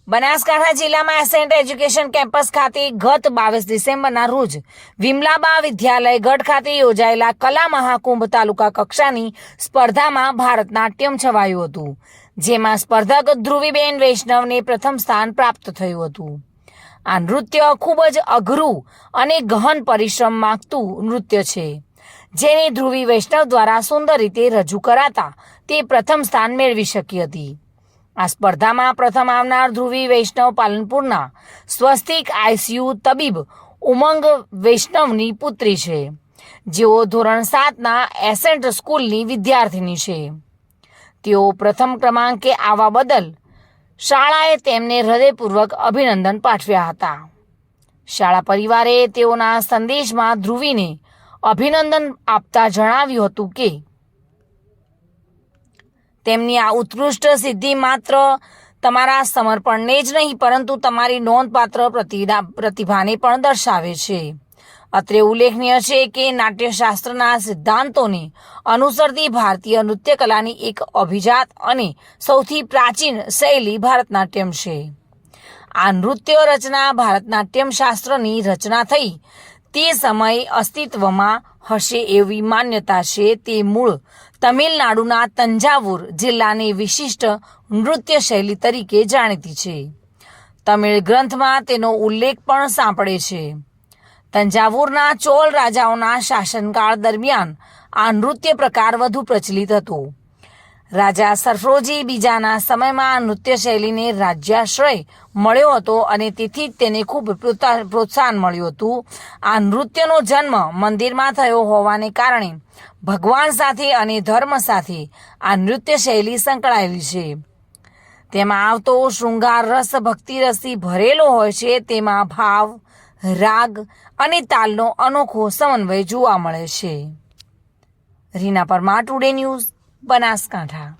બનાસકાંઠા જિલ્લામાં ascent education campus ખાતે ગત 22 ડિસેમ્બરના રોજ વિમલાબા વિદ્યાલય ગઢ ખાતે યોજાયેલા કલા મહાકુંભ તાલુકા કક્ષાની સ્પર્ધામાં ભારતનાટ્યમ છવાયું હતું, જેમાં સ્પર્ધક ધ્રુવીબેન વૈષ્ણવને પ્રથમ સ્થાન પ્રાપ્ત થયું હતું. આ નૃત્ય ખૂબ જ અઘરું અને ગહન પરિશ્રમ માંગતું નૃત્ય છે, જેને ધ્રુવી વૈષ્ણવ દ્વારા સુંદર રીતે રજૂ કરાતા તે પ્રથમ સ્થાન મેળવી શકી હતી. આ સ્પર્ધામાં પ્રથમ આવનાર ધ્રુવી વૈષ્ણવ પાલનપુરના સ્વસ્તિક આઈસીયુ તબીબ ઉમંગ વૈષ્ણવની પુત્રી છે, જેઓ ધોરણ 7ના એસેન્ટ સ્કૂલની વિદ્યાર્થીની છે. તેઓ પ્રથમ ક્રમાંકે આવવા બદલ શાળાએ તેમને હૃદયપૂર્વક અભિનંદન પાઠવ્યા હતા. શાળા પરિવારે તેઓના સંદેશમાં ધ્રુવીને અભિનંદન આપતા જણાવ્યું હતું કે તેમની આ ઉત્કૃષ્ટ સિદ્ધિ માત્ર તમારા સમર્પણને જ નહીં પરંતુ તમારી નોંધપાત્ર પ્રતિભાને પણ દર્શાવે છે. અત્રે ઉલ્લેખનીય છે કે નાટ્યશાસ્ત્રના સિદ્ધાંતોને અનુસરતી ભારતીય નૃત્યકલાની એક અભિજાત અને સૌથી પ્રાચીન શૈલી ભારતનાટ્યમ છે. આ નૃત્ય રચના ભારતનાટ્યમ શાસ્ત્રની રચના થઈ તે સમયે અસ્તિત્વમાં હશે એવી માન્યતા છે. તે મૂળ તમિલનાડુના તંજાવુર જિલ્લાની વિશિષ્ટ નૃત્ય શૈલી તરીકે જાણીતી છે. તમિળ ગ્રંથમાં તેનો ઉલ્લેખ પણ સાંપડે છે. તંજાવુરના ચોલ રાજાઓના શાસનકાળ દરમિયાન આ નૃત્ય પ્રકાર વધુ પ્રચલિત હતો. રાજા સરફરોજી બીજાના સમયમાં આ નૃત્ય શૈલીને રાજ્યાશ્રય મળ્યો હતો અને તેથી જ તેને ખૂબ પ્રોત્સાહન મળ્યું હતું. આ નૃત્યનો જન્મ મંદિરમાં થયો હોવાને કારણે ભગવાન સાથે અને ધર્મ સાથે આ નૃત્ય શૈલી સંકળાયેલી છે. તેમાં આવતો શૃંગાર રસ ભક્તિ રસથી ભરેલો હોય છે. તેમાં ભાવ, રાગ અને તાલનો અનોખો સમન્વય જોવા મળે છે. Reena Parmar, today news, Banaskantha.